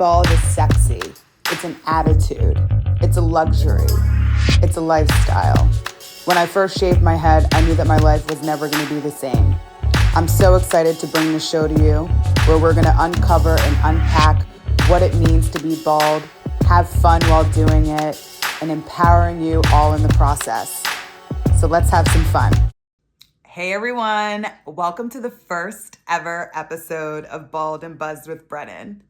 bald is sexy. It's an attitude. It's a luxury. It's a lifestyle. When I first shaved my head, I knew that my life was never going to be the same. I'm so excited to bring the show to you, where we're going to uncover and unpack what it means to be bald, have fun while doing it, and empowering you all in the process. So let's have some fun. Hey everyone, welcome to the first ever episode of Bald and Buzzed with Brennan.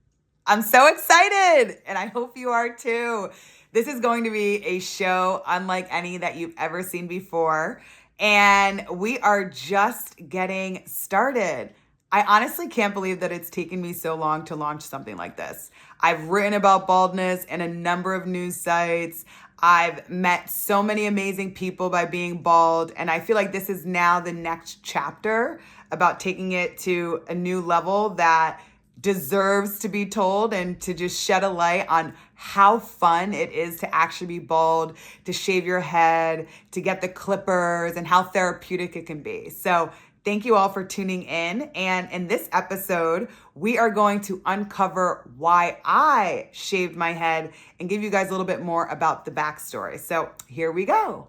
I'm so excited, and I hope you are too. This is going to be a show unlike any that you've ever seen before, and we are just getting started. I honestly can't believe that it's taken me so long to launch something like this. I've written about baldness in a number of news sites. I've met so many amazing people by being bald, and I feel like this is now the next chapter about taking it to a new level that deserves to be told, and to just shed a light on how fun it is to actually be bald, to shave your head, to get the clippers, and how therapeutic it can be. So thank you all for tuning in. And in this episode, we are going to uncover why I shaved my head and give you guys a little bit more about the backstory. So here we go.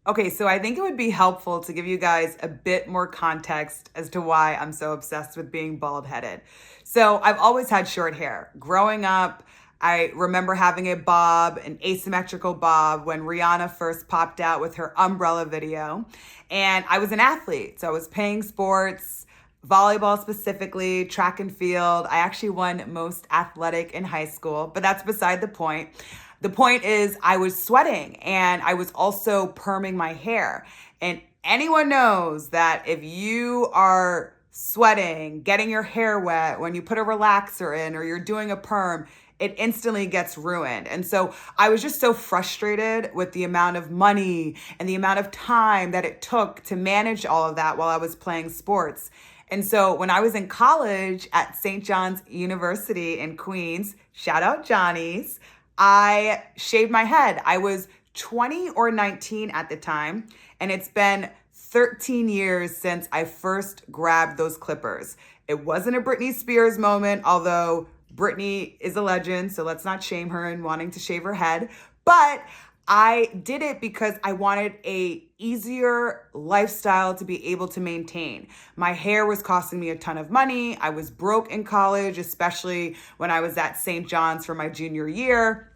Okay, so I think it would be helpful to give you guys a bit more context as to why I'm so obsessed with being bald-headed. So I've always had short hair. Growing up, I remember having a bob, an asymmetrical bob, when Rihanna first popped out with her umbrella video. And I was an athlete, so I was playing sports, volleyball specifically, track and field. I actually won most athletic in high school, but that's beside the point. The point is I was sweating, and I was also perming my hair. And anyone knows that if you are sweating, getting your hair wet, when you put a relaxer in or you're doing a perm, it instantly gets ruined. And so I was just so frustrated with the amount of money and the amount of time that it took to manage all of that while I was playing sports. And so when I was in college at St. John's University in Queens, shout out Johnny's, I shaved my head. I was 20 or 19 at the time, and it's been 13 years since I first grabbed those clippers. It wasn't a Britney Spears moment, although Britney is a legend, so let's not shame her in wanting to shave her head. But I did it because I wanted a easier lifestyle to be able to maintain. My hair was costing me a ton of money. I was broke in college, especially when I was at St. John's for my junior year.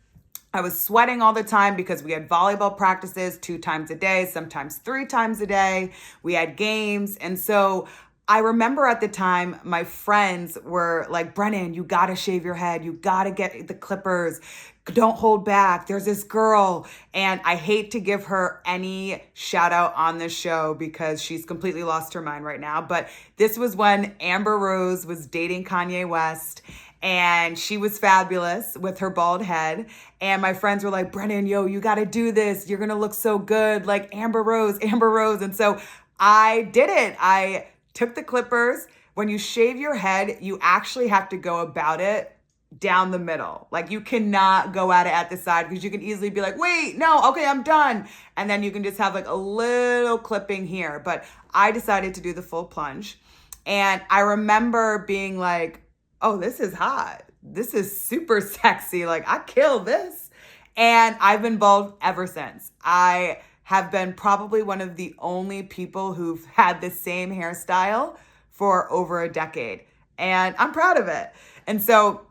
I was sweating all the time because we had volleyball practices 2 times a day, sometimes 3 times a day. We had games. And so I remember at the time, my friends were like, Brennan, you gotta shave your head. You gotta get the clippers. Don't hold back. There's this girl. And I hate to give her any shout out on this show because she's completely lost her mind right now. But this was when Amber Rose was dating Kanye West. And she was fabulous with her bald head. And my friends were like, Brennan, yo, you got to do this. You're going to look so good like Amber Rose, Amber Rose. And so I did it. I took the clippers. When you shave your head, you actually have to go about it down the middle. Like you cannot go at it at the side because you can easily be like, wait, no, okay, I'm done. And then you can just have like a little clipping here. But I decided to do the full plunge. And I remember being like, oh, this is hot. This is super sexy. Like, I kill this. And I've been bald ever since. I have been probably one of the only people who've had the same hairstyle for over a decade. And I'm proud of it. And so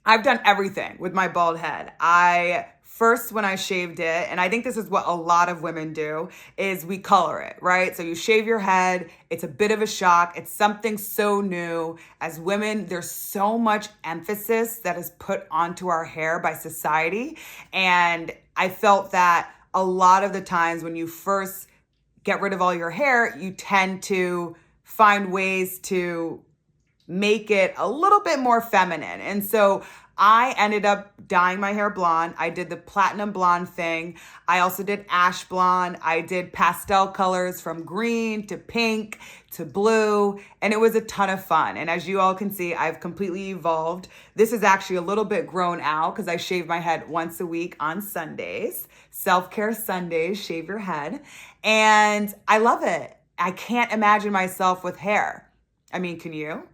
I've done everything with my bald head. First, when I shaved it, and I think this is what a lot of women do, is we color it, right? So you shave your head. It's a bit of a shock. It's something so new. As women, there's so much emphasis that is put onto our hair by society. And I felt that a lot of the times when you first get rid of all your hair, you tend to find ways to make it a little bit more feminine. And so I ended up dyeing my hair blonde. I did the platinum blonde thing. I also did ash blonde. I did pastel colors from green to pink to blue, and it was a ton of fun. And as you all can see, I've completely evolved. This is actually a little bit grown out because I shave my head once a week on Sundays. Self-care Sundays, shave your head. And I love it. I can't imagine myself with hair. I mean, can you?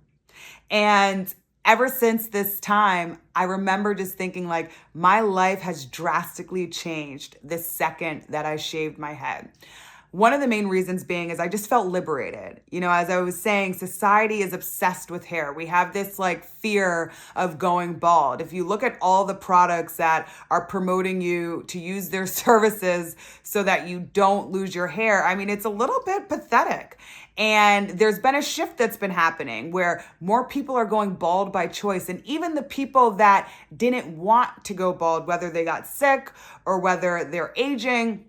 And ever since this time, I remember just thinking like my life has drastically changed the second that I shaved my head. One of the main reasons being is I just felt liberated. You know, as I was saying, society is obsessed with hair. We have this like fear of going bald. If you look at all the products that are promoting you to use their services so that you don't lose your hair, I mean, it's a little bit pathetic. And there's been a shift that's been happening where more people are going bald by choice. And even the people that didn't want to go bald, whether they got sick or whether they're aging,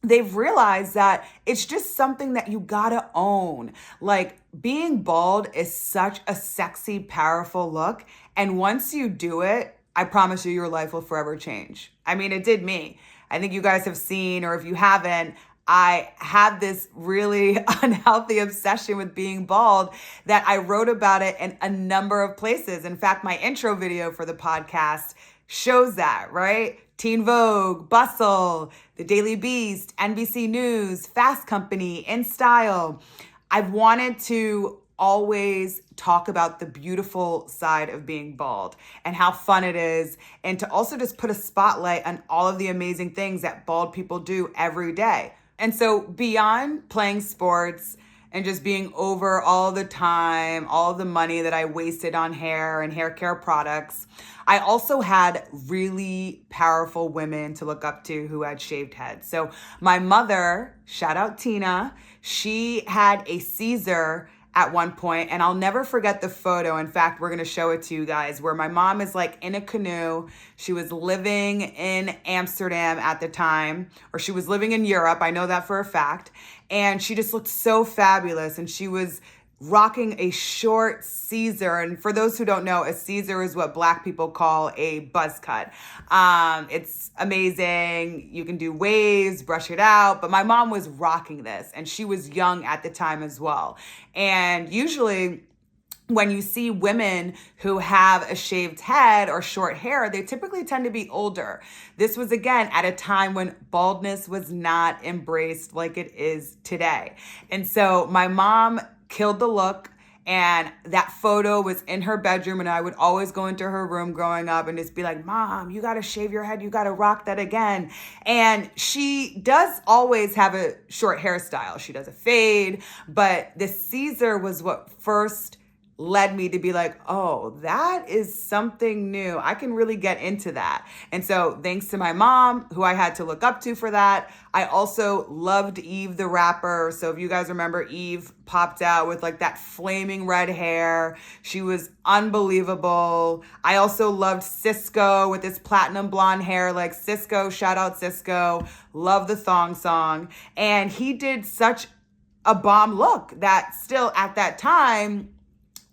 they've realized that it's just something that you gotta own. Like being bald is such a sexy, powerful look. And once you do it, I promise you, your life will forever change. I mean, it did me. I think you guys have seen, or if you haven't, I had this really unhealthy obsession with being bald that I wrote about it in a number of places. In fact, my intro video for the podcast shows that, right? Teen Vogue, Bustle, The Daily Beast, NBC News, Fast Company, InStyle. I've wanted to always talk about the beautiful side of being bald and how fun it is, and to also just put a spotlight on all of the amazing things that bald people do every day. And so beyond playing sports and just being over all the time, all the money that I wasted on hair and hair care products, I also had really powerful women to look up to who had shaved heads. So my mother, shout out Tina, she had a Caesar at one point, and I'll never forget the photo. In fact, we're gonna show it to you guys, where my mom is like in a canoe. She was living in Amsterdam at the time, or she was living in Europe. I know that for a fact. And she just looked so fabulous. And she was rocking a short Caesar. And for those who don't know, a Caesar is what Black people call a buzz cut. It's amazing. You can do waves, brush it out. But my mom was rocking this, and she was young at the time as well. And usually when you see women who have a shaved head or short hair, they typically tend to be older. This was, again, at a time when baldness was not embraced like it is today. And so my mom killed the look, and that photo was in her bedroom, and I would always go into her room growing up and just be like, Mom, you gotta shave your head, you gotta rock that again. And she does always have a short hairstyle. She does a fade, but the Caesar was what first led me to be like, oh, that is something new. I can really get into that. And so thanks to my mom, who I had to look up to for that. I also loved Eve the rapper. So if you guys remember, Eve popped out with like that flaming red hair. She was unbelievable. I also loved Cisco with his platinum blonde hair. Like Cisco, shout out Cisco. Love the thong song. And he did such a bomb look that still at that time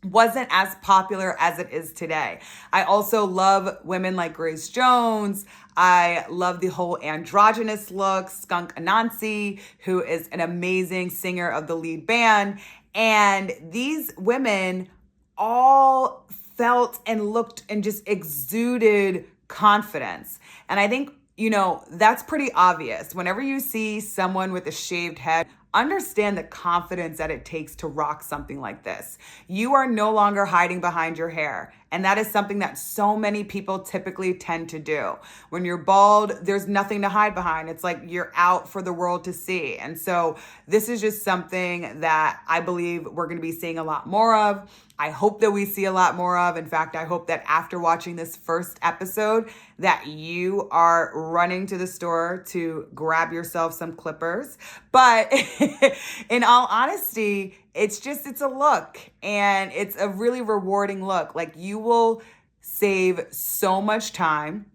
wasn't as popular as it is today. I also love women like Grace Jones. I love the whole androgynous look, Skunk Anansi, who is an amazing singer of the lead band. And these women all felt and looked and just exuded confidence. And I think, you know, that's pretty obvious. Whenever you see someone with a shaved head, understand the confidence that it takes to rock something like this. You are no longer hiding behind your hair. And that is something that so many people typically tend to do. When you're bald, there's nothing to hide behind. It's like you're out for the world to see. And so this is just something that I believe we're going to be seeing a lot more of. I hope that we see a lot more of. In fact, I hope that after watching this first episode that you are running to the store to grab yourself some clippers. But in all honesty, it's a look, and it's a really rewarding look. Like, you will save so much time.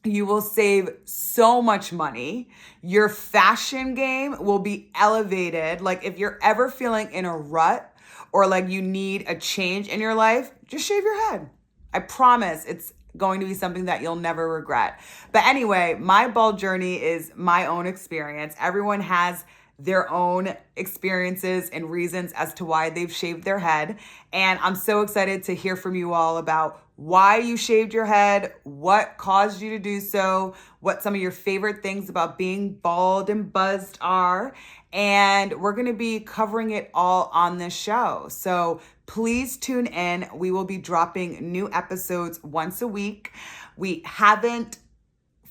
You will save so much money. Your fashion game will be elevated. Like, if you're ever feeling in a rut or like you need a change in your life, just shave your head. I promise it's going to be something that you'll never regret. But anyway, my bald journey is my own experience. Everyone has their own experiences and reasons as to why they've shaved their head. And I'm so excited to hear from you all about why you shaved your head, what caused you to do so, what some of your favorite things about being bald and buzzed are. and we're going to be covering it all on this show. So please tune in. We will be dropping new episodes once a week. We haven't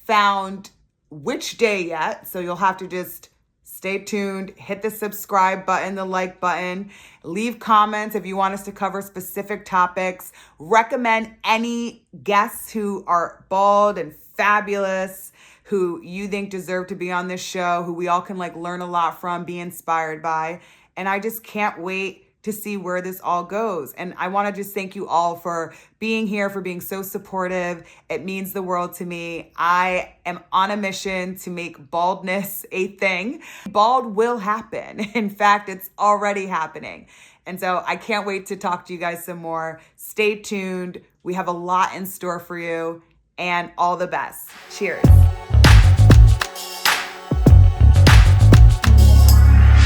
found which day yet, so you'll have to just stay tuned, hit the subscribe button, the like button, leave comments if you want us to cover specific topics, recommend any guests who are bald and fabulous, who you think deserve to be on this show, who we all can like learn a lot from, be inspired by. And I just can't wait to see where this all goes. And I want to just thank you all for being here, for being so supportive. It means the world to me. I am on a mission to make baldness a thing. Bald will happen. In fact, it's already happening. And so I can't wait to talk to you guys some more. Stay tuned. We have a lot in store for you, and all the best. Cheers.